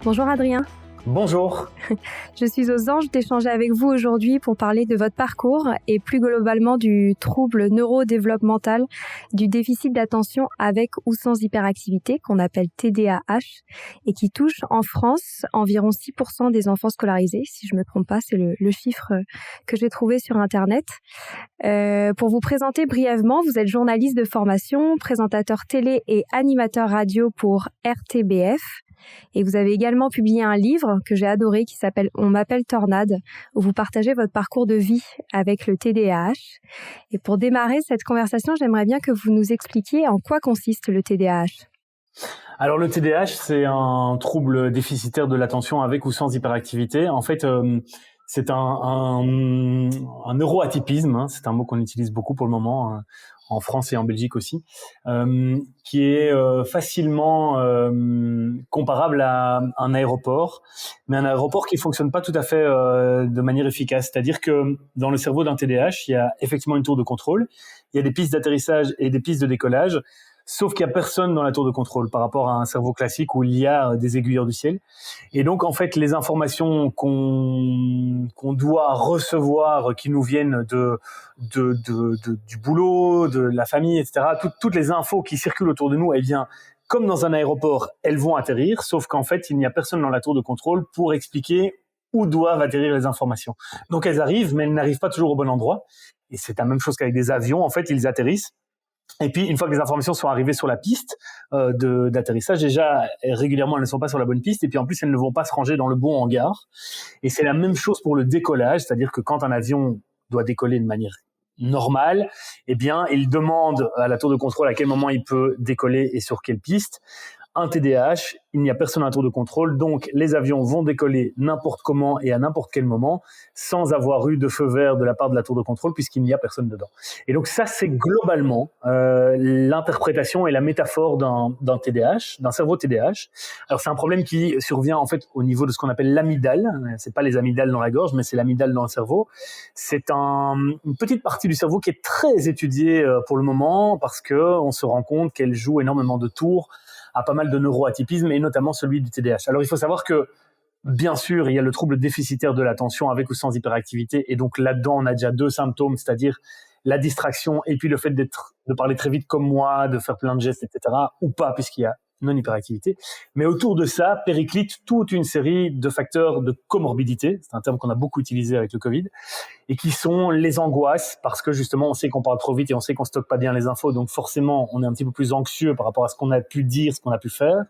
Bonjour Adrien. Bonjour. Je suis aux anges d'échanger avec vous aujourd'hui pour parler de votre parcours et plus globalement du trouble neurodéveloppemental, du déficit d'attention avec ou sans hyperactivité qu'on appelle TDAH et qui touche en France environ 6% des enfants scolarisés. Si je me trompe pas, c'est le chiffre que j'ai trouvé sur Internet. Pour vous présenter brièvement, vous êtes journaliste de formation, présentateur télé et animateur radio pour RTBF. Et vous avez également publié un livre que j'ai adoré qui s'appelle « On m'appelle Tornade » où vous partagez votre parcours de vie avec le TDAH. Et pour démarrer cette conversation, j'aimerais bien que vous nous expliquiez en quoi consiste le TDAH. Alors le TDAH, c'est un trouble déficitaire de l'attention avec ou sans hyperactivité. En fait, c'est un neuroatypisme, hein, c'est un mot qu'on utilise beaucoup pour le moment, en France et en Belgique aussi, qui est facilement comparable à un aéroport, mais un aéroport qui fonctionne pas tout à fait de manière efficace. C'est-à-dire que dans le cerveau d'un TDAH, il y a effectivement une tour de contrôle, il y a des pistes d'atterrissage et des pistes de décollage, sauf qu'il y a personne dans la tour de contrôle par rapport à un cerveau classique où il y a des aiguilleurs du ciel. Et donc, en fait, les informations qu'on doit recevoir, qui nous viennent du boulot, de la famille, etc., toutes les infos qui circulent autour de nous, eh bien, comme dans un aéroport, elles vont atterrir, sauf qu'en fait, il n'y a personne dans la tour de contrôle pour expliquer où doivent atterrir les informations. Donc, elles arrivent, mais elles n'arrivent pas toujours au bon endroit. Et c'est la même chose qu'avec des avions. En fait, ils atterrissent. Et puis, une fois que les informations sont arrivées sur la piste d'atterrissage, déjà, régulièrement, elles ne sont pas sur la bonne piste. Et puis, en plus, elles ne vont pas se ranger dans le bon hangar. Et c'est la même chose pour le décollage. C'est-à-dire que quand un avion doit décoller de manière normale, eh bien, il demande à la tour de contrôle à quel moment il peut décoller et sur quelle piste. Un TDAH, il n'y a personne à la tour de contrôle, donc les avions vont décoller n'importe comment et à n'importe quel moment, sans avoir eu de feu vert de la part de la tour de contrôle, puisqu'il n'y a personne dedans. Et donc ça, c'est globalement l'interprétation et la métaphore d'un TDAH, d'un cerveau TDAH. Alors c'est un problème qui survient en fait au niveau de ce qu'on appelle l'amygdale. C'est pas les amygdales dans la gorge, mais c'est l'amygdale dans le cerveau. C'est une petite partie du cerveau qui est très étudiée pour le moment, parce que on se rend compte qu'elle joue énormément de tours à pas mal de neuroatypismes, et notamment celui du TDAH. Alors, il faut savoir que, bien sûr, il y a le trouble déficitaire de l'attention avec ou sans hyperactivité, et donc là-dedans, on a déjà deux symptômes, c'est-à-dire la distraction et puis le fait de parler très vite comme moi, de faire plein de gestes, etc., ou pas, puisqu'il y a non-hyperactivité. Mais autour de ça, périclite toute une série de facteurs de comorbidité, c'est un terme qu'on a beaucoup utilisé avec le Covid, et qui sont les angoisses, parce que justement, on sait qu'on parle trop vite et on sait qu'on stocke pas bien les infos, donc forcément, on est un petit peu plus anxieux par rapport à ce qu'on a pu dire, ce qu'on a pu faire,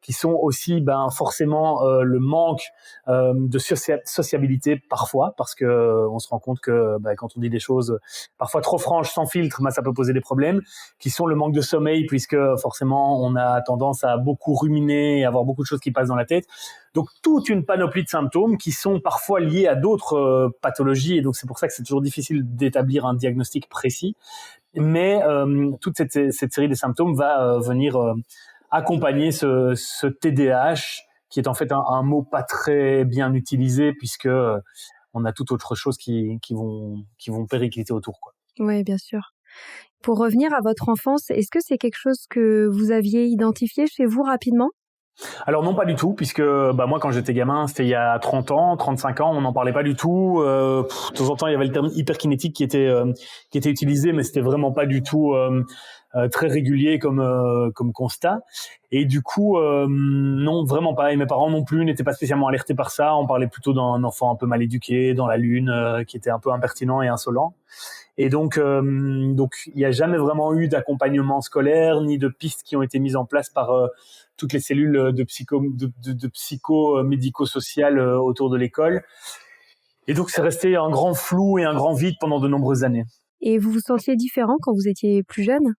qui sont aussi forcément le manque de sociabilité parfois, parce que on se rend compte que quand on dit des choses parfois trop franches, sans filtre, ça peut poser des problèmes, qui sont le manque de sommeil, puisque forcément on a tendance à beaucoup ruminer et avoir beaucoup de choses qui passent dans la tête. Donc toute une panoplie de symptômes qui sont parfois liés à d'autres pathologies, et donc c'est pour ça que c'est toujours difficile d'établir un diagnostic précis. Mais toute cette série de symptômes va venir accompagner ce TDAH, qui est en fait un mot pas très bien utilisé, puisque on a toute autre chose qui vont péricliter autour, quoi. Oui, bien sûr. Pour revenir à votre enfance, est-ce que c'est quelque chose que vous aviez identifié chez vous rapidement ? Alors non, pas du tout, puisque moi quand j'étais gamin, c'était il y a 30 ans, 35 ans, on n'en parlait pas du tout. De temps en temps, il y avait le terme hyperkinétique qui était utilisé, mais c'était vraiment pas du tout très régulier comme constat. Et du coup, non, vraiment pas. Et mes parents non plus n'étaient pas spécialement alertés par ça. On parlait plutôt d'un enfant un peu mal éduqué, dans la lune, qui était un peu impertinent et insolent. Et donc il n'y a jamais vraiment eu d'accompagnement scolaire ni de pistes qui ont été mises en place par toutes les cellules de psycho-médico-sociales autour de l'école. Et donc c'est resté un grand flou et un grand vide pendant de nombreuses années. Et vous vous sentiez différent quand vous étiez plus jeune ?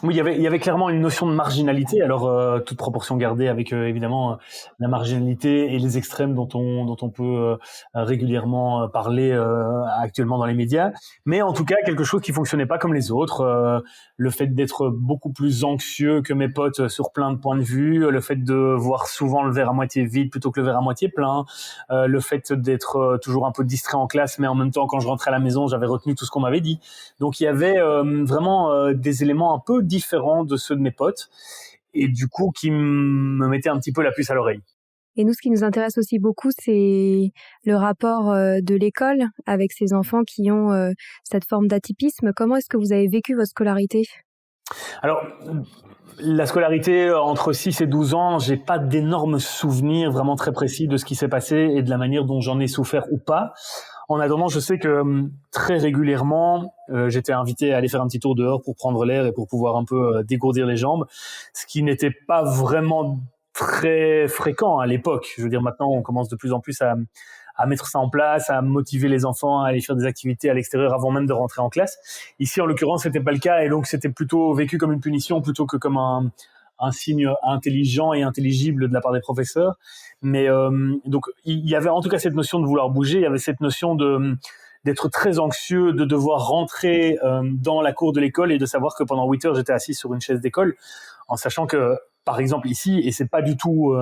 Oui, il y avait clairement une notion de marginalité, alors toute proportion gardée avec évidemment la marginalité et les extrêmes dont on peut régulièrement parler actuellement dans les médias, mais en tout cas quelque chose qui fonctionnait pas comme les autres, le fait d'être beaucoup plus anxieux que mes potes sur plein de points de vue, le fait de voir souvent le verre à moitié vide plutôt que le verre à moitié plein, le fait d'être toujours un peu distrait en classe, mais en même temps quand je rentrais à la maison, j'avais retenu tout ce qu'on m'avait dit. Donc il y avait vraiment des éléments un peu différents de ceux de mes potes, et du coup qui me mettaient un petit peu la puce à l'oreille. Et nous, ce qui nous intéresse aussi beaucoup, c'est le rapport de l'école avec ces enfants qui ont cette forme d'atypisme. Comment est-ce que vous avez vécu votre scolarité ? Alors, la scolarité entre 6 et 12 ans, j'ai pas d'énormes souvenirs vraiment très précis de ce qui s'est passé et de la manière dont j'en ai souffert ou pas. En attendant, je sais que très régulièrement, j'étais invité à aller faire un petit tour dehors pour prendre l'air et pour pouvoir un peu dégourdir les jambes, ce qui n'était pas vraiment très fréquent à l'époque. Je veux dire, maintenant, on commence de plus en plus à mettre ça en place, à motiver les enfants à aller faire des activités à l'extérieur avant même de rentrer en classe. Ici, en l'occurrence, c'était pas le cas et donc c'était plutôt vécu comme une punition plutôt que comme un signe intelligent et intelligible de la part des professeurs. Mais donc il y avait en tout cas cette notion de vouloir bouger, il y avait cette notion d'être très anxieux, de devoir rentrer dans la cour de l'école et de savoir que pendant 8 heures j'étais assis sur une chaise d'école, en sachant que par exemple ici, et c'est pas du tout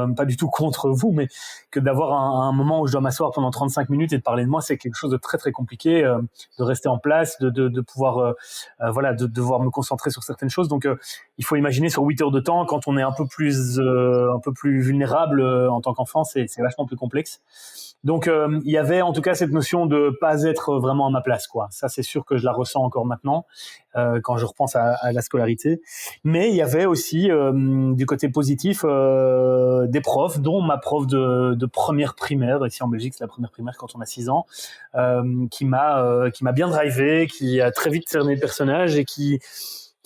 contre vous, mais que d'avoir un moment où je dois m'asseoir pendant 35 minutes et de parler de moi, c'est quelque chose de très très compliqué, de rester en place, de pouvoir de devoir me concentrer sur certaines choses. Donc il faut imaginer sur 8 heures de temps, quand on est un peu plus vulnérable en tant qu'enfant, c'est vachement plus complexe. Donc il y avait en tout cas cette notion de pas être vraiment à ma place, quoi. Ça, c'est sûr que je la ressens encore maintenant quand je repense à la scolarité. Mais il y avait aussi du côté positif des profs, dont ma prof de première primaire. Ici en Belgique, c'est la première primaire quand on a 6 ans, qui m'a bien drivé, qui a très vite cerné le personnage et qui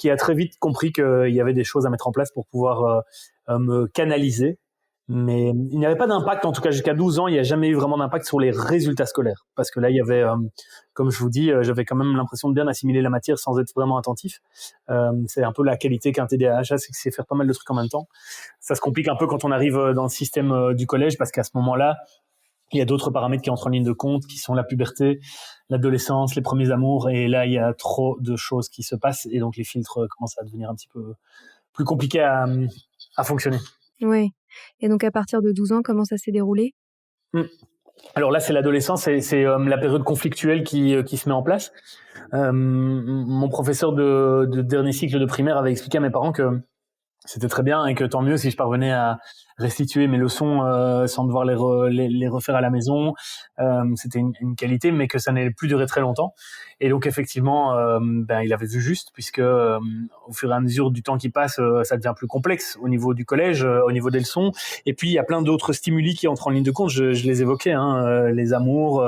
a très vite compris qu'il y avait des choses à mettre en place pour pouvoir me canaliser. Mais il n'y avait pas d'impact, en tout cas jusqu'à 12 ans, il n'y a jamais eu vraiment d'impact sur les résultats scolaires. Parce que là, il y avait, comme je vous dis, j'avais quand même l'impression de bien assimiler la matière sans être vraiment attentif. C'est un peu la qualité qu'un TDAH a, c'est que c'est faire pas mal de trucs en même temps. Ça se complique un peu quand on arrive dans le système du collège, parce qu'à ce moment-là, il y a d'autres paramètres qui entrent en ligne de compte, qui sont la puberté, l'adolescence, les premiers amours, et là, il y a trop de choses qui se passent, et donc les filtres commencent à devenir un petit peu plus compliqués à fonctionner. Oui. Et donc, à partir de 12 ans, comment ça s'est déroulé ? Alors là, c'est l'adolescence, c'est la période conflictuelle qui se met en place. Mon professeur de dernier cycle de primaire avait expliqué à mes parents que c'était très bien et que tant mieux si je parvenais à restituer mes leçons sans devoir les refaire à la maison. C'était une qualité, mais que ça n'allait plus durer très longtemps. Et donc effectivement, il avait vu juste, puisque au fur et à mesure du temps qui passe, ça devient plus complexe au niveau du collège, au niveau des leçons. Et puis il y a plein d'autres stimuli qui entrent en ligne de compte. Je les évoquais, les amours,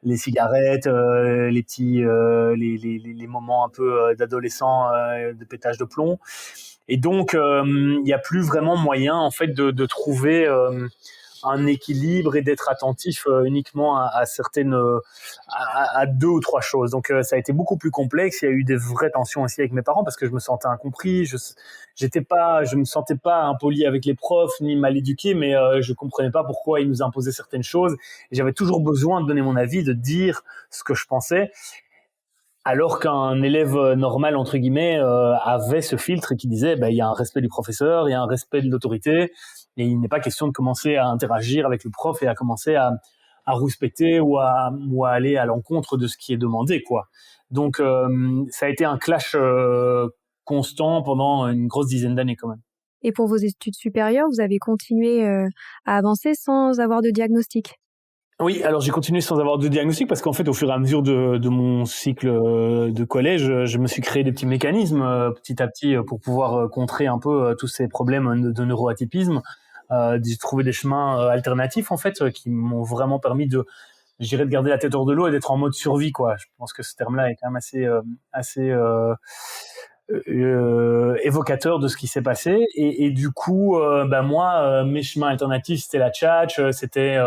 les cigarettes, les petits, les moments un peu d'adolescents, de pétage de plomb. Et donc, il n'y a plus vraiment moyen, en fait, de trouver un équilibre et d'être attentif uniquement à certaines, à 2 ou 3 choses. Donc, ça a été beaucoup plus complexe. Il y a eu des vraies tensions aussi avec mes parents parce que je me sentais incompris. Je me sentais pas impoli avec les profs ni mal éduqué, mais je comprenais pas pourquoi ils nous imposaient certaines choses. Et j'avais toujours besoin de donner mon avis, de dire ce que je pensais. Alors qu'un élève normal, entre guillemets, avait ce filtre qui disait il y a un respect du professeur, il y a un respect de l'autorité, et il n'est pas question de commencer à interagir avec le prof et à commencer à rouspéter ou à aller à l'encontre de ce qui est demandé, quoi. Donc, ça a été un clash constant pendant une grosse dizaine d'années quand même. Et pour vos études supérieures, vous avez continué à avancer sans avoir de diagnostic ? Oui, alors j'ai continué sans avoir de diagnostic parce qu'en fait, au fur et à mesure de mon cycle de collège, je me suis créé des petits mécanismes petit à petit pour pouvoir contrer un peu tous ces problèmes de neuroatypisme. J'ai trouvé des chemins alternatifs en fait qui m'ont vraiment permis de garder la tête hors de l'eau et d'être en mode survie, quoi. Je pense que ce terme-là est quand même assez évocateur de ce qui s'est passé et du coup moi mes chemins alternatifs c'était la tchatch, c'était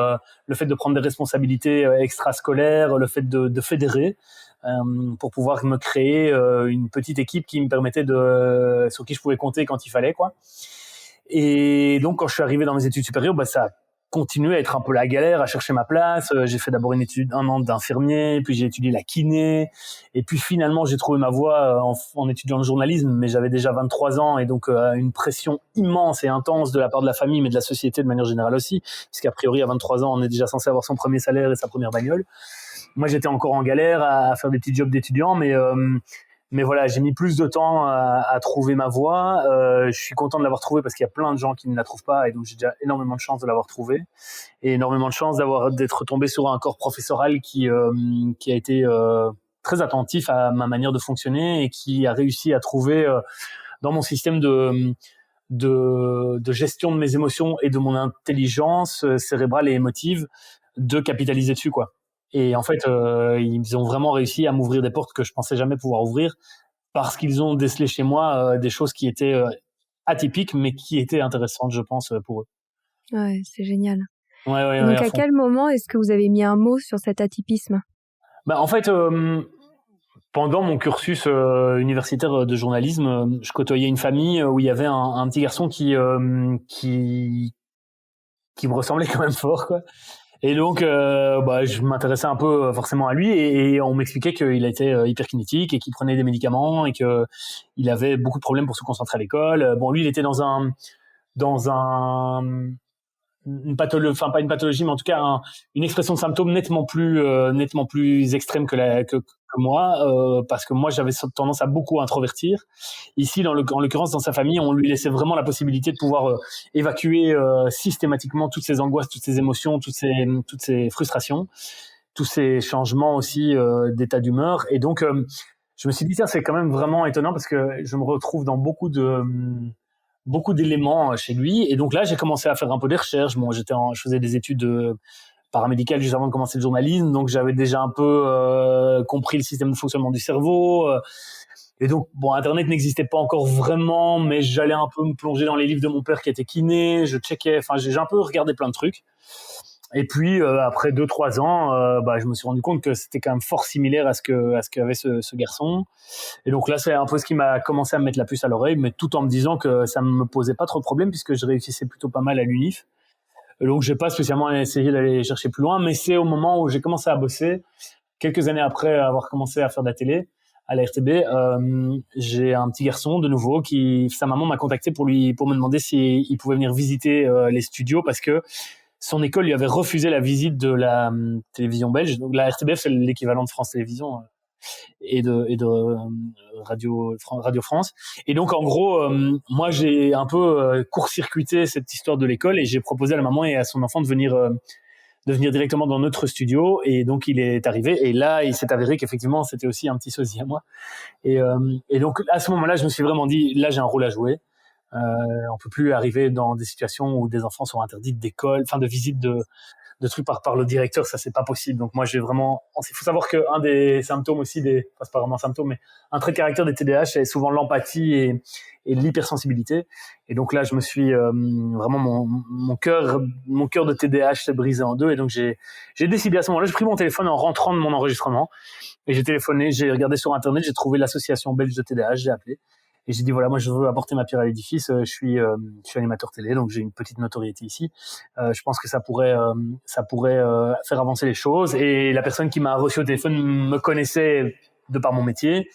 le fait de prendre des responsabilités extrascolaires, le fait de fédérer pour pouvoir me créer une petite équipe qui me permettait sur qui je pouvais compter quand il fallait, quoi. Et donc quand je suis arrivé dans mes études supérieures, ça a continué à être un peu la galère, à chercher ma place. J'ai fait d'abord un an d'infirmier, puis j'ai étudié la kiné, et puis finalement j'ai trouvé ma voie en étudiant le journalisme, mais j'avais déjà 23 ans, et donc une pression immense et intense de la part de la famille, mais de la société de manière générale aussi, puisqu'à priori à 23 ans on est déjà censé avoir son premier salaire et sa première bagnole. Moi j'étais encore en galère à faire des petits jobs d'étudiant, mais Mais voilà, j'ai mis plus de temps à trouver ma voie. Je suis content de l'avoir trouvé parce qu'il y a plein de gens qui ne la trouvent pas et donc j'ai déjà énormément de chance de l'avoir trouvé et énormément de chance d'être tombé sur un corps professoral qui a été très attentif à ma manière de fonctionner et qui a réussi à trouver dans mon système de gestion de mes émotions et de mon intelligence cérébrale et émotive de capitaliser dessus, quoi. Et en fait, ils ont vraiment réussi à m'ouvrir des portes que je pensais jamais pouvoir ouvrir parce qu'ils ont décelé chez moi des choses qui étaient atypiques, mais qui étaient intéressantes, je pense, pour eux. Ouais, c'est génial. Ouais, ouais, Et ouais, donc, à à fond. quel moment est-ce que vous avez mis un mot sur cet atypisme? Bah, en fait, pendant mon cursus universitaire de journalisme, je côtoyais une famille où il y avait un petit garçon qui me ressemblait quand même fort, quoi. Et donc, je m'intéressais un peu forcément à lui et on m'expliquait qu'il était hyperkinétique et qu'il prenait des médicaments et que il avait beaucoup de problèmes pour se concentrer à l'école. Bon, lui, il était dans un une pathologie, enfin pas une pathologie, mais en tout cas une expression de symptômes nettement plus extrême que moi, parce que moi j'avais tendance à beaucoup introvertir. Ici, en l'occurrence, dans sa famille, on lui laissait vraiment la possibilité de pouvoir évacuer systématiquement toutes ses angoisses, toutes ses émotions, toutes ses frustrations, tous ces changements aussi d'état d'humeur. Et donc, je me suis dit, tiens, c'est quand même vraiment étonnant parce que je me retrouve dans beaucoup d'éléments chez lui. Et donc là, j'ai commencé à faire un peu des recherches. Bon, je faisais des études paramédicales juste avant de commencer le journalisme, donc j'avais déjà un peu compris le système de fonctionnement du cerveau. Et donc, bon, Internet n'existait pas encore vraiment, mais j'allais un peu me plonger dans les livres de mon père qui était kiné, je checkais, enfin, j'ai un peu regardé plein de trucs. Et puis, après 2-3 ans, je me suis rendu compte que c'était quand même fort similaire à ce qu'avait ce garçon. Et donc là, c'est un peu ce qui m'a commencé à me mettre la puce à l'oreille, mais tout en me disant que ça me posait pas trop de problème puisque je réussissais plutôt pas mal à l'UNIF. Et donc, j'ai pas spécialement essayé d'aller chercher plus loin, mais c'est au moment où j'ai commencé à bosser, quelques années après avoir commencé à faire de la télé à la RTB, j'ai un petit garçon de nouveau sa maman m'a contacté pour me demander s'il pouvait venir visiter les studios parce que son école lui avait refusé la visite de la télévision belge. Donc la RTBF, c'est l'équivalent de France Télévisions et de Radio France. Et donc en gros, moi j'ai un peu court-circuité cette histoire de l'école et j'ai proposé à la maman et à son enfant de venir directement dans notre studio. Et donc il est arrivé et là il s'est avéré qu'effectivement c'était aussi un petit sosie à moi. Et donc à ce moment-là, je me suis vraiment dit là j'ai un rôle à jouer. On peut plus arriver dans des situations où des enfants sont interdits d'école, enfin de visite de trucs par le directeur, ça c'est pas possible. Donc moi j'ai vraiment, il faut savoir que un des symptômes aussi enfin c'est pas vraiment un symptôme, mais un trait de caractère des TDAH c'est souvent l'empathie et l'hypersensibilité. Et donc là je me suis vraiment mon cœur de TDAH s'est brisé en deux et donc j'ai décidé à ce moment-là, j'ai pris mon téléphone en rentrant de mon enregistrement et j'ai téléphoné, j'ai regardé sur internet, j'ai trouvé l'association belge de TDAH, j'ai appelé. Et j'ai dit voilà, moi je veux apporter ma pierre à l'édifice. Je suis animateur télé, donc j'ai une petite notoriété ici. Je pense que ça pourrait faire avancer les choses. Et la personne qui m'a reçu au téléphone me connaissait de par mon métier,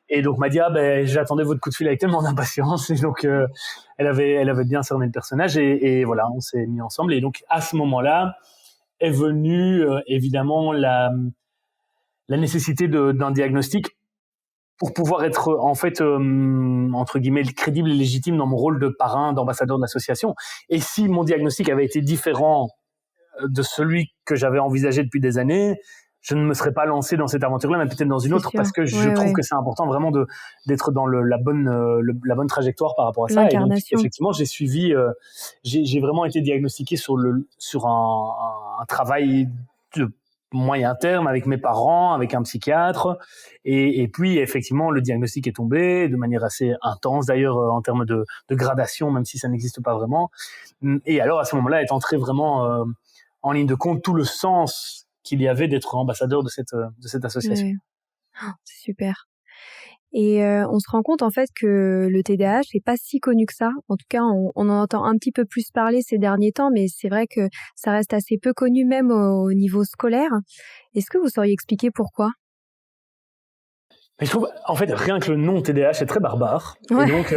et donc m'a dit j'attendais votre coup de fil avec tellement d'impatience. Et donc elle avait bien cerné le personnage et voilà, on s'est mis ensemble. Et donc à ce moment-là est venue évidemment la nécessité d'un diagnostic pour pouvoir être en fait entre guillemets crédible et légitime dans mon rôle de parrain, d'ambassadeur de l'association. Et si mon diagnostic avait été différent de celui que j'avais envisagé depuis des années, je ne me serais pas lancé dans cette aventure-là, mais peut-être dans une autre, parce que je trouve que c'est important vraiment d'être dans la bonne trajectoire par rapport à ça. Et donc effectivement, j'ai vraiment été diagnostiqué sur un travail de moyen terme avec mes parents, avec un psychiatre, et puis effectivement le diagnostic est tombé de manière assez intense d'ailleurs en termes de gradation, même si ça n'existe pas vraiment. Et alors à ce moment-là est entré vraiment en ligne de compte tout le sens qu'il y avait d'être ambassadeur de cette association. Ouais. Oh, c'est super. Et on se rend compte en fait que le TDAH n'est pas si connu que ça. En tout cas, on en entend un petit peu plus parler ces derniers temps, mais c'est vrai que ça reste assez peu connu même au niveau scolaire. Est-ce que vous sauriez expliquer pourquoi ? Mais je trouve, en fait, rien que le nom TDAH est très barbare. Ouais. Et donc,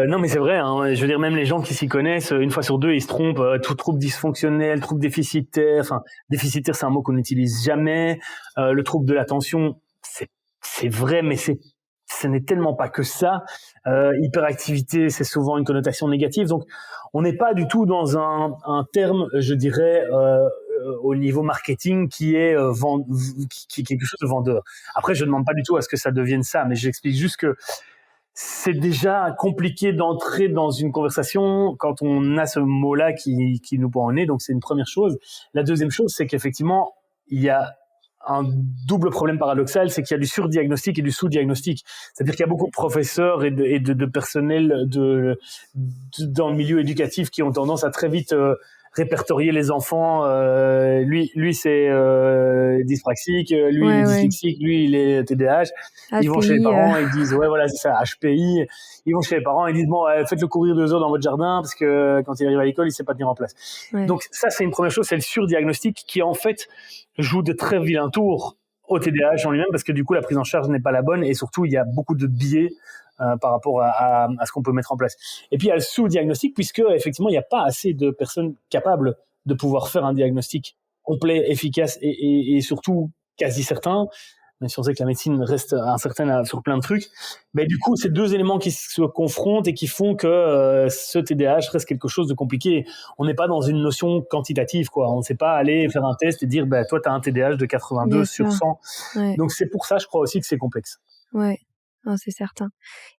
non, mais c'est vrai, hein, je veux dire, même les gens qui s'y connaissent, une fois sur deux, ils se trompent. Tout trouble dysfonctionnel, trouble déficitaire. Enfin, déficitaire, c'est un mot qu'on n'utilise jamais. Le trouble de l'attention, c'est vrai, mais c'est ce n'est tellement pas que ça. Hyperactivité, c'est souvent une connotation négative. Donc, on n'est pas du tout dans un terme, je dirais, au niveau marketing qui est qui est quelque chose de vendeur. Après, je ne demande pas du tout à ce que ça devienne ça, mais j'explique juste que c'est déjà compliqué d'entrer dans une conversation quand on a ce mot-là qui nous prend au nez. Donc, c'est une première chose. La deuxième chose, c'est qu'effectivement, il y a un double problème paradoxal, c'est qu'il y a du surdiagnostic et du sous-diagnostic. C'est-à-dire qu'il y a beaucoup de professeurs et de personnel dans le milieu éducatif qui ont tendance à très vite répertorier les enfants. Lui c'est dyspraxique, lui il est dyslexique, lui il est TDAH. Ils vont chez les parents, ils disent ouais voilà c'est ça, HPI. Ils vont chez les parents, ils disent bon faites-le courir 2 heures dans votre jardin parce que quand il arrive à l'école il sait pas tenir en place. Donc ça c'est une première chose, c'est le surdiagnostic qui en fait joue de très vilains tours au TDAH en lui-même parce que du coup la prise en charge n'est pas la bonne et surtout il y a beaucoup de biais par rapport à ce qu'on peut mettre en place. Et puis il y a le sous-diagnostic puisque effectivement il n'y a pas assez de personnes capables de pouvoir faire un diagnostic complet, efficace et surtout quasi certain, même si on sait que la médecine reste incertaine sur plein de trucs. Mais du coup, c'est 2 éléments qui se confrontent et qui font que ce TDAH reste quelque chose de compliqué. On n'est pas dans une notion quantitative, quoi. On ne sait pas aller faire un test et dire, bah, toi, tu as un TDAH de 82 Bien sur sûr. 100. Ouais. Donc, c'est pour ça, je crois aussi que c'est complexe. Ouais. Non, c'est certain.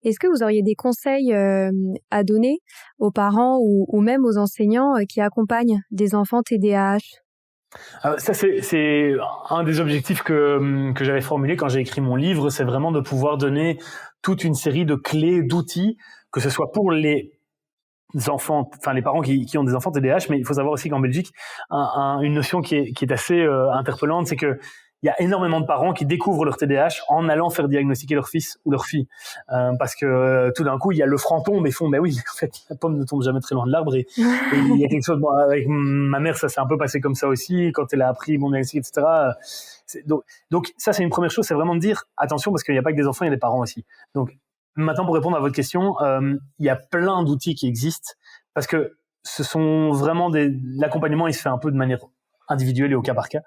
Est-ce que vous auriez des conseils à donner aux parents ou même aux enseignants qui accompagnent des enfants TDAH ? Alors ça, c'est un des objectifs que j'avais formulé quand j'ai écrit mon livre, c'est vraiment de pouvoir donner toute une série de clés, d'outils, que ce soit pour les enfants, enfin les parents qui ont des enfants TDAH, mais il faut savoir aussi qu'en Belgique, une notion qui est assez interpellante, c'est que il y a énormément de parents qui découvrent leur TDAH en allant faire diagnostiquer leur fils ou leur fille. Parce que tout d'un coup, il y a le franc tombe et font, mais oui, en fait, la pomme ne tombe jamais très loin de l'arbre. Et il y a quelque chose, bon, avec ma mère, ça s'est un peu passé comme ça aussi, quand elle a appris mon diagnostic, etc. Donc ça, c'est une première chose, c'est vraiment de dire, attention, parce qu'il n'y a pas que des enfants, il y a des parents aussi. Donc maintenant, pour répondre à votre question, il y a plein d'outils qui existent, parce que ce sont vraiment l'accompagnement, il se fait un peu de manière individuelle et au cas par cas.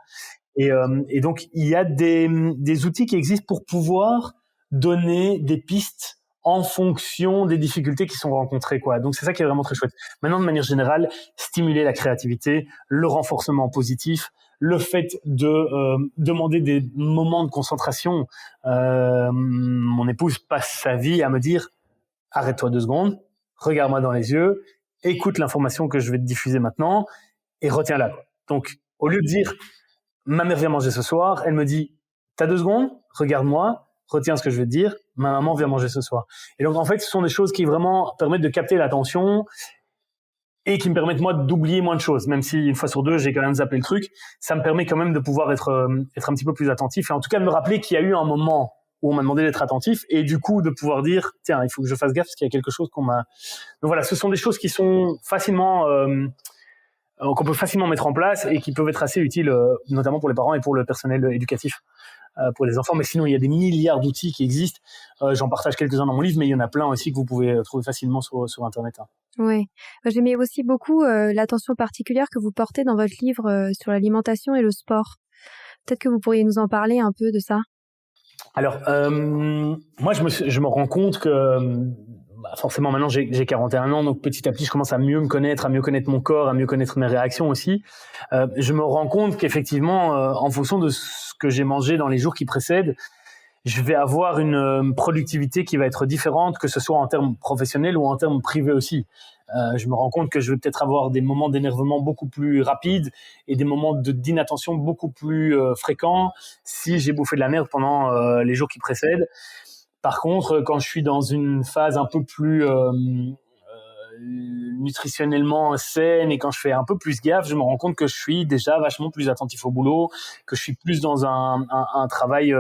Et donc, il y a des outils qui existent pour pouvoir donner des pistes en fonction des difficultés qui sont rencontrées, quoi. Donc, c'est ça qui est vraiment très chouette. Maintenant, de manière générale, stimuler la créativité, le renforcement positif, le fait de demander des moments de concentration. Mon épouse passe sa vie à me dire « Arrête-toi 2 secondes, regarde-moi dans les yeux, écoute l'information que je vais te diffuser maintenant et retiens-la, quoi. » Donc, au lieu de dire ma mère vient manger ce soir, elle me dit t'as 2 secondes, regarde-moi, retiens ce que je vais te dire, ma maman vient manger ce soir. Et donc en fait, ce sont des choses qui vraiment permettent de capter l'attention et qui me permettent moi d'oublier moins de choses, même si une fois sur 2 j'ai quand même zappé le truc, ça me permet quand même de pouvoir être un petit peu plus attentif et en tout cas de me rappeler qu'il y a eu un moment où on m'a demandé d'être attentif et du coup de pouvoir dire tiens, il faut que je fasse gaffe parce qu'il y a quelque chose qu'on m'a. Donc voilà, ce sont des choses qui sont facilement qu'on peut facilement mettre en place et qui peuvent être assez utiles, notamment pour les parents et pour le personnel éducatif, pour les enfants. Mais sinon, il y a des milliards d'outils qui existent. J'en partage quelques-uns dans mon livre, mais il y en a plein aussi que vous pouvez trouver facilement sur Internet. Oui, j'aimais aussi beaucoup l'attention particulière que vous portez dans votre livre sur l'alimentation et le sport. Peut-être que vous pourriez nous en parler un peu de ça. Alors, moi, je me rends compte que forcément, maintenant, j'ai 41 ans, donc petit à petit, je commence à mieux me connaître, à mieux connaître mon corps, à mieux connaître mes réactions aussi. Je me rends compte qu'effectivement, en fonction de ce que j'ai mangé dans les jours qui précèdent, je vais avoir une productivité qui va être différente, que ce soit en termes professionnels ou en termes privés aussi. Je me rends compte que je vais peut-être avoir des moments d'énervement beaucoup plus rapides et des moments d'inattention beaucoup plus fréquents si j'ai bouffé de la merde pendant les jours qui précèdent. Par contre, quand je suis dans une phase un peu plus nutritionnellement saine et quand je fais un peu plus gaffe, je me rends compte que je suis déjà vachement plus attentif au boulot, que je suis plus dans un travail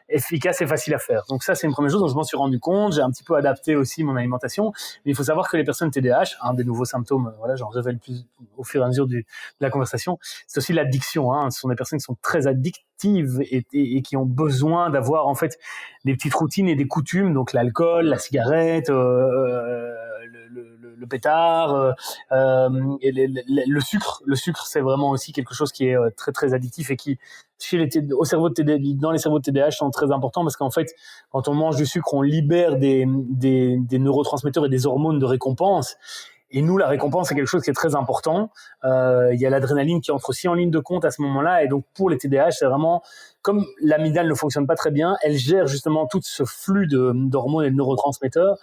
efficace et facile à faire. Donc ça, c'est une première chose dont je m'en suis rendu compte. J'ai un petit peu adapté aussi mon alimentation. Mais il faut savoir que les personnes TDAH, un des nouveaux symptômes, voilà, j'en révèle plus au fur et à mesure de la conversation, c'est aussi l'addiction. Ce sont des personnes qui sont très addictives et qui ont besoin d'avoir en fait des petites routines et des coutumes, donc l'alcool, la cigarette, le pétard, et le sucre. Le sucre, c'est vraiment aussi quelque chose qui est très très addictif et qui au cerveau de TDAH, dans les cerveaux de TDAH sont très importants parce qu'en fait, quand on mange du sucre, on libère des neurotransmetteurs et des hormones de récompense. Et nous, la récompense, c'est quelque chose qui est très important. Il y a l'adrénaline qui entre aussi en ligne de compte à ce moment-là. Et donc, pour les TDAH, c'est vraiment, comme l'amygdale ne fonctionne pas très bien, elle gère justement tout ce flux d'hormones et de neurotransmetteurs.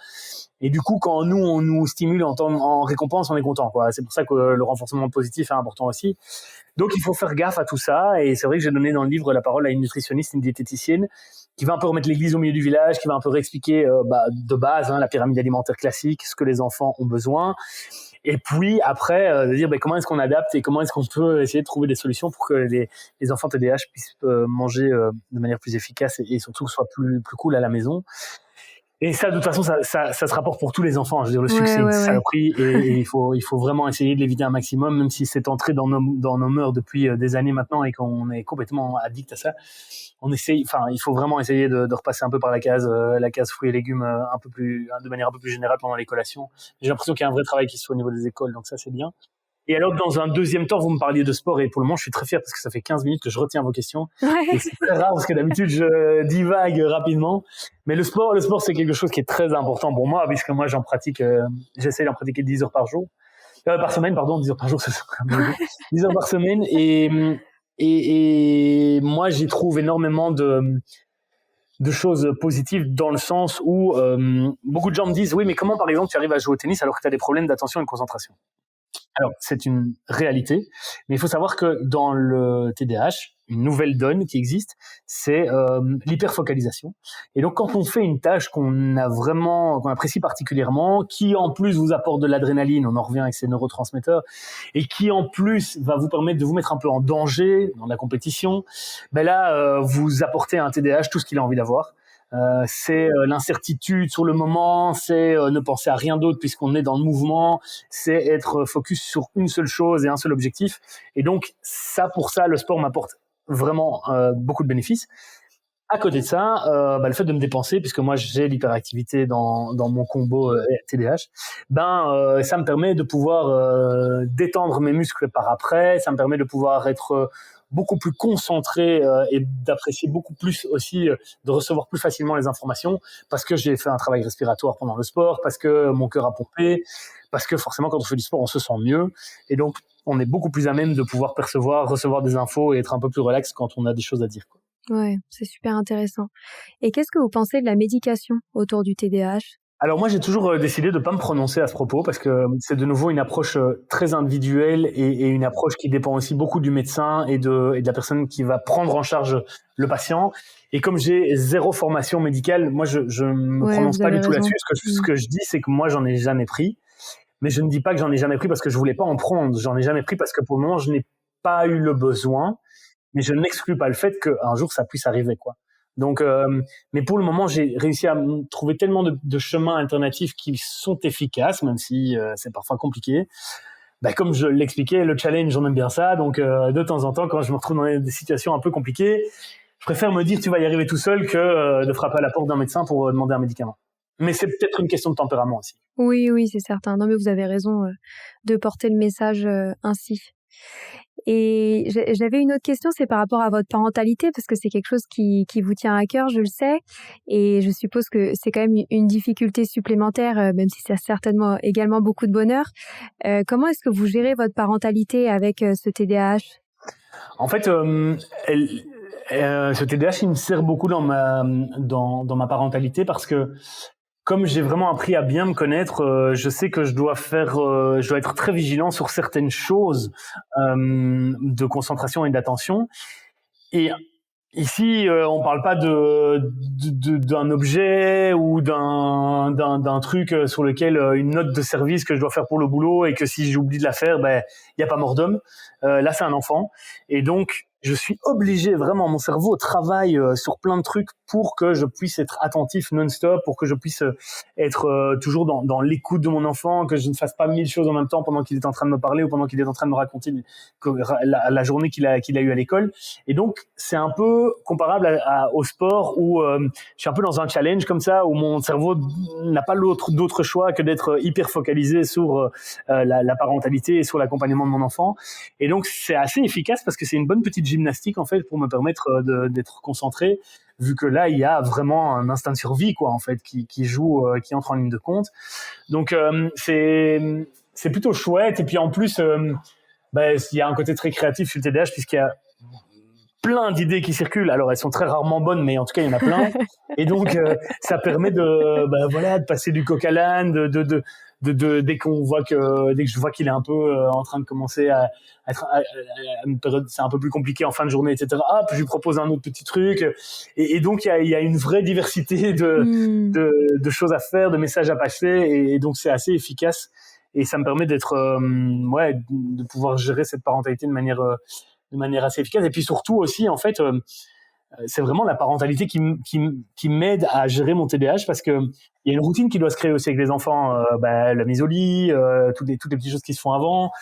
Et du coup, quand nous, on nous stimule en récompense, on est content, quoi. C'est pour ça que le renforcement positif est important aussi. Donc, il faut faire gaffe à tout ça. Et c'est vrai que j'ai donné dans le livre la parole à une nutritionniste, une diététicienne, qui va un peu remettre l'église au milieu du village, qui va un peu réexpliquer de base la pyramide alimentaire classique, ce que les enfants ont besoin. Et puis après, de dire comment est-ce qu'on adapte et comment est-ce qu'on peut essayer de trouver des solutions pour que les enfants TDAH puissent manger de manière plus efficace et surtout que ce soit plus cool à la maison. Et ça, de toute façon, ça se rapporte pour tous les enfants. Je veux dire, le sucre, c'est une saloperie et il faut vraiment essayer de l'éviter un maximum, même si c'est entré dans nos mœurs depuis des années maintenant et qu'on est complètement addict à ça. Il faut vraiment essayer de repasser un peu par la case fruits et légumes de manière un peu plus générale pendant les collations. J'ai l'impression qu'il y a un vrai travail qui se fait au niveau des écoles, donc ça, c'est bien. Et alors, dans un deuxième temps, vous me parliez de sport et pour le moment, je suis très fier parce que ça fait 15 minutes que je retiens vos questions. Ouais. Et c'est très rare parce que d'habitude, je divague rapidement. Mais le sport, c'est quelque chose qui est très important pour moi puisque moi, j'essaie d'en pratiquer 10 heures par jour. Par semaine, pardon, 10 heures par jour, c'est ça. 10 heures par semaine. Et moi, j'y trouve énormément de choses positives dans le sens où beaucoup de gens me disent, oui, mais comment, par exemple, tu arrives à jouer au tennis alors que tu as des problèmes d'attention et de concentration? Alors, c'est une réalité, mais il faut savoir que dans le TDAH, une nouvelle donne qui existe, c'est l'hyperfocalisation. Et donc, quand on fait une tâche qu'on apprécie particulièrement, qui en plus vous apporte de l'adrénaline, on en revient avec ces neurotransmetteurs, et qui en plus va vous permettre de vous mettre un peu en danger dans la compétition, là, vous apportez à un TDAH tout ce qu'il a envie d'avoir. C'est l'incertitude sur le moment, c'est ne penser à rien d'autre puisqu'on est dans le mouvement, c'est être focus sur une seule chose et un seul objectif. Et donc pour ça, le sport m'apporte vraiment beaucoup de bénéfices. À côté de ça, le fait de me dépenser, puisque moi j'ai l'hyperactivité dans mon combo TDAH, ça me permet de pouvoir détendre mes muscles par après, ça me permet de pouvoir être beaucoup plus concentré et d'apprécier beaucoup plus aussi, de recevoir plus facilement les informations, parce que j'ai fait un travail respiratoire pendant le sport, parce que mon cœur a pompé, parce que forcément quand on fait du sport on se sent mieux, et donc on est beaucoup plus à même de pouvoir recevoir des infos et être un peu plus relax quand on a des choses à dire, quoi. Ouais, c'est super intéressant. Et qu'est-ce que vous pensez de la médication autour du TDAH? Alors moi, j'ai toujours décidé de pas me prononcer à ce propos parce que c'est de nouveau une approche très individuelle et une approche qui dépend aussi beaucoup du médecin et de la personne qui va prendre en charge le patient. Et comme j'ai zéro formation médicale, moi, je me prononce pas du tout là-dessus. Ce que je dis, c'est que moi, j'en ai jamais pris. Mais je ne dis pas que j'en ai jamais pris parce que je voulais pas en prendre. J'en ai jamais pris parce que pour le moment, je n'ai pas eu le besoin. Mais je n'exclus pas le fait qu'un jour, ça puisse arriver, quoi. Donc, mais pour le moment, j'ai réussi à trouver tellement de chemins alternatifs qui sont efficaces, même si c'est parfois compliqué. Comme je l'expliquais, le challenge, on aime bien ça. Donc, de temps en temps, quand je me retrouve dans des situations un peu compliquées, je préfère me dire tu vas y arriver tout seul que de frapper à la porte d'un médecin pour demander un médicament. Mais c'est peut-être une question de tempérament aussi. Oui, c'est certain. Non, mais vous avez raison de porter le message ainsi. Et j'avais une autre question, c'est par rapport à votre parentalité, parce que c'est quelque chose qui vous tient à cœur, je le sais, et je suppose que c'est quand même une difficulté supplémentaire, même si c'est certainement également beaucoup de bonheur. Comment est-ce que vous gérez votre parentalité avec ce TDAH? En fait, ce TDAH, il me sert beaucoup dans ma parentalité parce que comme j'ai vraiment appris à bien me connaître, je sais que je dois être très vigilant sur certaines choses de concentration et d'attention. Et ici, on parle pas d'un objet ou d'un truc sur lequel une note de service que je dois faire pour le boulot et que si j'oublie de la faire, il y a pas mort d'homme. Là, c'est un enfant, et donc je suis obligé, vraiment, mon cerveau travaille sur plein de trucs pour que je puisse être attentif non-stop, pour que je puisse être toujours dans l'écoute de mon enfant, que je ne fasse pas mille choses en même temps pendant qu'il est en train de me parler ou pendant qu'il est en train de me raconter la journée qu'il a eue à l'école. Et donc, c'est un peu comparable au sport où je suis un peu dans un challenge comme ça, où mon cerveau n'a pas d'autre choix que d'être hyper focalisé sur la parentalité et sur l'accompagnement de mon enfant. Et donc, c'est assez efficace parce que c'est une bonne petite gymnastique, en fait, pour me permettre d'être concentré, vu que là, il y a vraiment un instinct de survie, quoi, en fait, qui joue, qui entre en ligne de compte. Donc, c'est plutôt chouette. Et puis, en plus, il y a un côté très créatif sur le TDAH, puisqu'il y a plein d'idées qui circulent. Alors, elles sont très rarement bonnes, mais en tout cas, il y en a plein. Et donc, ça permet de passer du coq à l'âne, dès que je vois qu'il est un peu en train de commencer à une période, c'est un peu plus compliqué en fin de journée, etc. Hop, je lui propose un autre petit truc. Et donc, il y a une vraie diversité de choses à faire, de messages à passer. Et donc, c'est assez efficace. Et ça me permet de pouvoir gérer cette parentalité de manière assez efficace. Et puis surtout aussi, en fait, c'est vraiment la parentalité qui m'aide à gérer mon TDAH, parce que il y a une routine qui doit se créer aussi avec les enfants, la mise au lit, toutes les petites choses qui se font avant.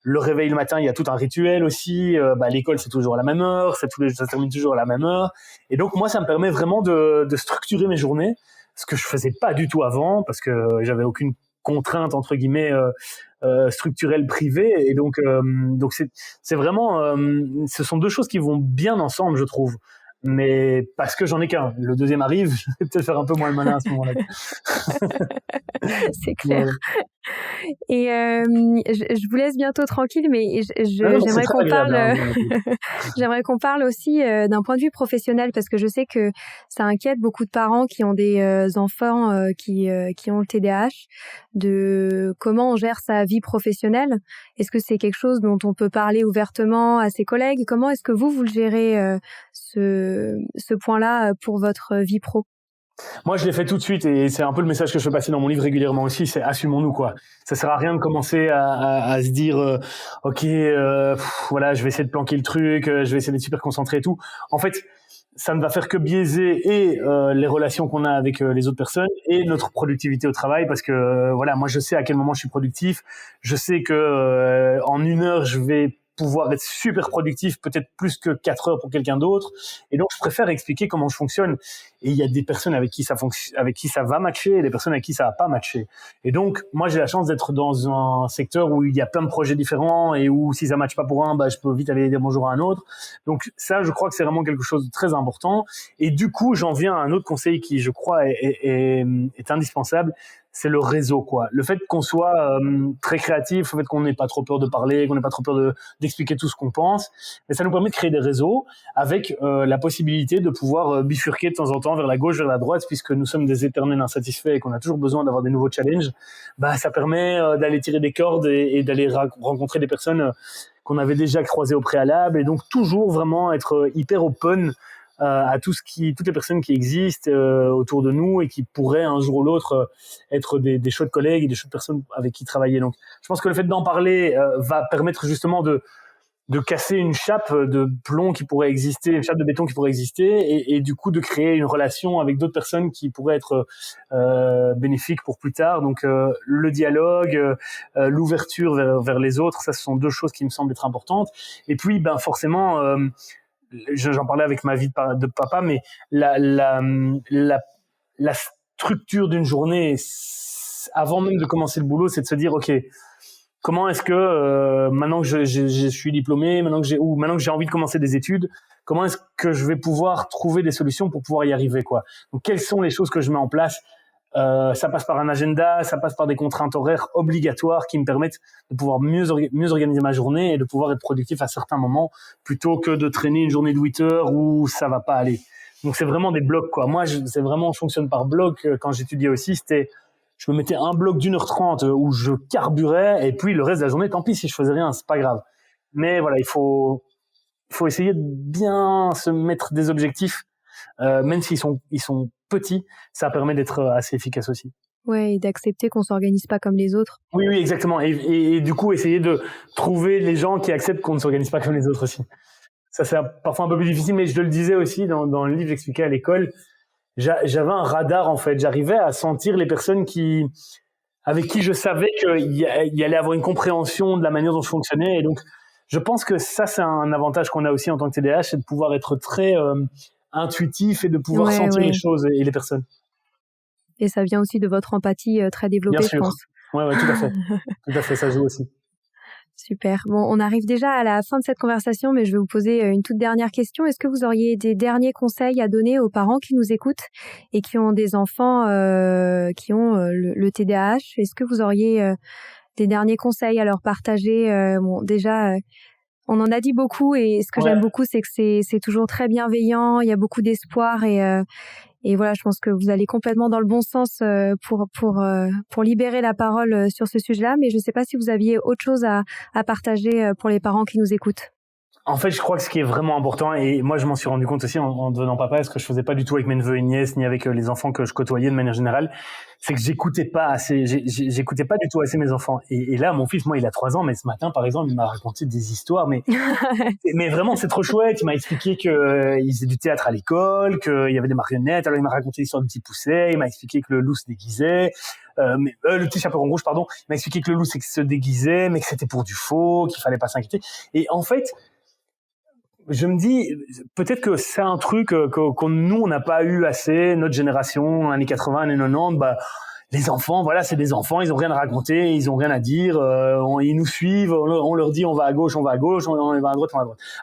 Le réveil le matin, il y a tout un rituel aussi. L'école, c'est toujours à la même heure, ça termine toujours à la même heure. Et donc moi, ça me permet vraiment de structurer mes journées, ce que je faisais pas du tout avant, parce que j'avais aucune contrainte entre guillemets structurelle privée. Et donc c'est vraiment, ce sont deux choses qui vont bien ensemble, je trouve. Mais parce que j'en ai qu'un. Le deuxième arrive, je vais peut-être faire un peu moins le malin à ce moment-là. C'est clair. Voilà. Et je vous laisse bientôt tranquille, mais j'aimerais qu'on parle. J'aimerais qu'on parle aussi d'un point de vue professionnel, parce que je sais que ça inquiète beaucoup de parents qui ont des enfants qui ont le TDAH, de comment on gère sa vie professionnelle. Est-ce que c'est quelque chose dont on peut parler ouvertement à ses collègues? Comment est-ce que vous le gérez ce point-là pour votre vie pro? Moi, je l'ai fait tout de suite, et c'est un peu le message que je fais passer dans mon livre régulièrement aussi, c'est assumons-nous, quoi. Ça sert à rien de commencer à se dire, ok, voilà, je vais essayer de planquer le truc, je vais essayer d'être super concentré et tout. En fait, ça ne va faire que biaiser les relations qu'on a avec les autres personnes et notre productivité au travail, parce que voilà, moi je sais à quel moment je suis productif, je sais que en 1 heure je vais pouvoir être super productif, peut-être plus que 4 heures pour quelqu'un d'autre. Et donc je préfère expliquer comment je fonctionne. Et il y a des personnes avec qui ça va matcher, et des personnes avec qui ça va pas matcher. Et donc moi j'ai la chance d'être dans un secteur où il y a plein de projets différents, et où si ça matche pas pour un, je peux vite aller dire bonjour à un autre. Donc ça, je crois que c'est vraiment quelque chose de très important. Et du coup, j'en viens à un autre conseil qui, je crois, est indispensable. C'est le réseau, quoi. Le fait qu'on soit très créatif, le fait qu'on n'ait pas trop peur de parler, qu'on n'ait pas trop peur d'expliquer tout ce qu'on pense, mais ça nous permet de créer des réseaux avec la possibilité de pouvoir bifurquer de temps en temps vers la gauche, vers la droite, puisque nous sommes des éternels insatisfaits et qu'on a toujours besoin d'avoir des nouveaux challenges. Ça permet d'aller tirer des cordes et d'aller rencontrer des personnes qu'on avait déjà croisées au préalable, et donc toujours vraiment être hyper open à toutes les personnes qui existent autour de nous et qui pourraient un jour ou l'autre être des chouettes collègues et des chouettes personnes avec qui travailler. Donc, je pense que le fait d'en parler va permettre justement de casser une chape de plomb qui pourrait exister, une chape de béton qui pourrait exister, et du coup de créer une relation avec d'autres personnes qui pourraient être bénéfiques pour plus tard. Donc le dialogue, l'ouverture vers les autres, ça, ce sont deux choses qui me semblent être importantes. Et puis, forcément, j'en parlais avec ma vie de papa, mais la structure d'une journée, avant même de commencer le boulot, c'est de se dire, ok, comment est-ce que maintenant que je suis diplômé, maintenant que j'ai envie de commencer des études, comment est-ce que je vais pouvoir trouver des solutions pour pouvoir y arriver, quoi. Donc quelles sont les choses que je mets en place? Ça passe par un agenda, ça passe par des contraintes horaires obligatoires qui me permettent de pouvoir mieux organiser ma journée et de pouvoir être productif à certains moments, plutôt que de traîner une journée de 8 heures où ça va pas aller. Donc c'est vraiment des blocs, quoi. Moi, je fonctionne par bloc. Quand j'étudiais aussi, je me mettais un bloc d'1h30 où je carburais, et puis le reste de la journée, tant pis si je faisais rien, c'est pas grave. Mais voilà, il faut essayer de bien se mettre des objectifs, même s'ils sont petits, ça permet d'être assez efficace aussi. Ouais, et d'accepter qu'on s'organise pas comme les autres. Oui, exactement. Et du coup, essayer de trouver les gens qui acceptent qu'on ne s'organise pas comme les autres aussi. ça c'est parfois un peu plus difficile, mais je le disais aussi dans le livre, j'expliquais à l'école, j'avais un radar en fait, j'arrivais à sentir les personnes avec qui je savais qu'il y allait avoir une compréhension de la manière dont je fonctionnais, et donc je pense que ça c'est un avantage qu'on a aussi en tant que TDAH, c'est de pouvoir être très intuitif et de pouvoir sentir les choses et les personnes. Et ça vient aussi de votre empathie très développée, Bien sûr. je pense. Ouais, tout à fait. Tout à fait, ça joue aussi. Super. Bon, on arrive déjà à la fin de cette conversation, mais je vais vous poser une toute dernière question. Est-ce que vous auriez des derniers conseils à donner aux parents qui nous écoutent et qui ont des enfants qui ont le TDAH? Est-ce que vous auriez des derniers conseils à leur partager? Bon, déjà, on en a dit beaucoup, et ce que j'aime beaucoup, c'est que c'est toujours très bienveillant. Il y a beaucoup d'espoir, et voilà, je pense que vous allez complètement dans le bon sens pour libérer la parole sur ce sujet-là. Mais je ne sais pas si vous aviez autre chose à partager pour les parents qui nous écoutent. En fait, je crois que ce qui est vraiment important, et moi je m'en suis rendu compte aussi en devenant papa, ce que je faisais pas du tout avec mes neveux et nièces, ni avec les enfants que je côtoyais de manière générale, c'est que j'écoutais pas assez, j'écoutais pas du tout assez mes enfants. Et là, mon fils, moi, il a 3 ans, mais ce matin, par exemple, il m'a raconté des histoires, mais vraiment, c'est trop chouette. Il m'a expliqué qu'il faisait du théâtre à l'école, qu'il y avait des marionnettes. Alors, il m'a raconté l'histoire du petit Pousset. Il m'a expliqué que le loup se déguisait, le petit chaperon rouge, pardon. Il m'a expliqué que le loup se déguisait, mais que c'était pour du faux, qu'il fallait pas s'inquiéter. Et en fait, je me dis, peut-être que c'est un truc que nous, on n'a pas eu assez, notre génération, années 80, années 90, les enfants, voilà, c'est des enfants, ils ont rien à raconter, ils ont rien à dire, ils nous suivent, on leur dit on va à gauche, on va à droite, on va à droite.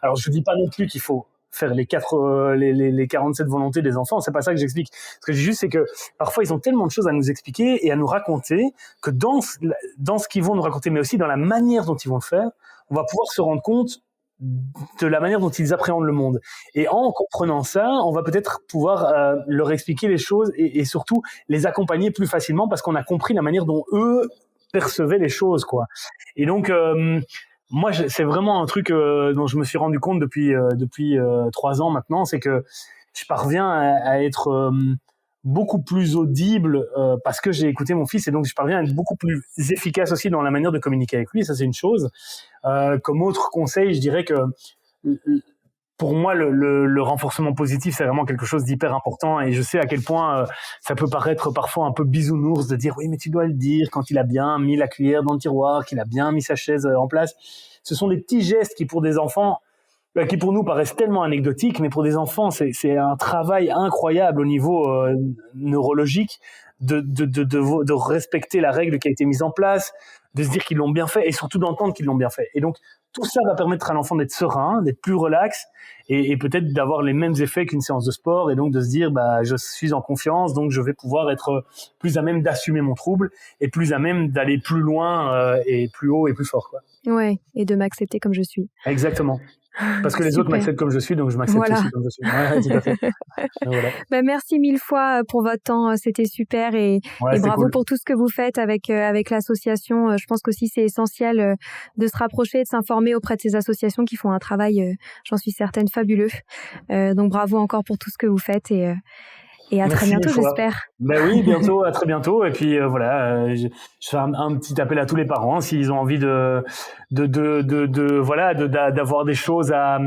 Alors, je dis pas non plus qu'il faut faire les 47 volontés des enfants, c'est pas ça que j'explique. Ce que je dis juste, c'est que parfois, ils ont tellement de choses à nous expliquer et à nous raconter que dans ce qu'ils vont nous raconter, mais aussi dans la manière dont ils vont le faire, on va pouvoir se rendre compte de la manière dont ils appréhendent le monde. Et en comprenant ça, on va peut-être pouvoir leur expliquer les choses et surtout les accompagner plus facilement parce qu'on a compris la manière dont eux percevaient les choses, quoi. Et donc, moi, c'est vraiment un truc dont je me suis rendu compte depuis 3 ans maintenant, c'est que je parviens à être beaucoup plus audible parce que j'ai écouté mon fils, et donc je parviens à être beaucoup plus efficace aussi dans la manière de communiquer avec lui. Ça, c'est une chose. Comme autre conseil, je dirais que pour moi, le renforcement positif, c'est vraiment quelque chose d'hyper important, et je sais à quel point ça peut paraître parfois un peu bisounours de dire oui, mais tu dois le dire quand il a bien mis la cuillère dans le tiroir, qu'il a bien mis sa chaise en place. Ce sont des petits gestes qui, pour des enfants, qui pour nous paraissent tellement anecdotiques, mais pour des enfants, c'est un travail incroyable au niveau neurologique de respecter la règle qui a été mise en place, de se dire qu'ils l'ont bien fait, et surtout d'entendre qu'ils l'ont bien fait. Et donc, tout ça va permettre à l'enfant d'être serein, d'être plus relax, et peut-être d'avoir les mêmes effets qu'une séance de sport, et donc de se dire, je suis en confiance, donc je vais pouvoir être plus à même d'assumer mon trouble, et plus à même d'aller plus loin, et plus haut et plus fort, quoi. Ouais, et de m'accepter comme je suis. Exactement. Parce que les autres m'acceptent comme je suis, donc je m'accepte aussi comme je suis. Ouais, tout à fait. Voilà. Merci 1000 fois pour votre temps, c'était super, et bravo cool pour tout ce que vous faites avec l'association. Je pense qu'aussi c'est essentiel de se rapprocher et de s'informer auprès de ces associations qui font un travail, j'en suis certaine, fabuleux. Donc bravo encore pour tout ce que vous faites, et à très bientôt, j'espère. Oui, bientôt, à très bientôt. Et puis je fais un petit appel à tous les parents s'ils ont envie d'avoir des choses à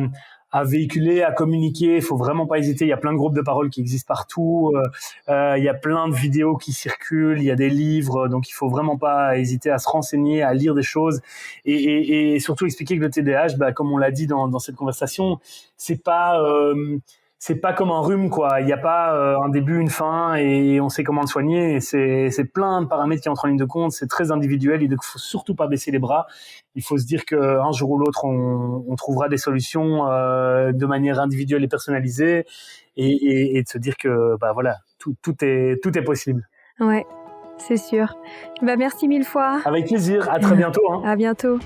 véhiculer, à communiquer. Il faut vraiment pas hésiter. Il y a plein de groupes de parole qui existent partout. Il y a plein de vidéos qui circulent. Il y a des livres. Donc il faut vraiment pas hésiter à se renseigner, à lire des choses, et surtout expliquer que le TDAH, comme on l'a dit dans cette conversation, c'est pas comme un rhume, quoi. Il n'y a pas un début, une fin, et on sait comment le soigner. Et c'est plein de paramètres qui entrent en ligne de compte. C'est très individuel. Il ne faut surtout pas baisser les bras. Il faut se dire qu'un jour ou l'autre, on trouvera des solutions de manière individuelle et personnalisée, et de se dire que tout est possible. Ouais, c'est sûr. Merci 1000 fois. Avec plaisir. À très bientôt. À bientôt.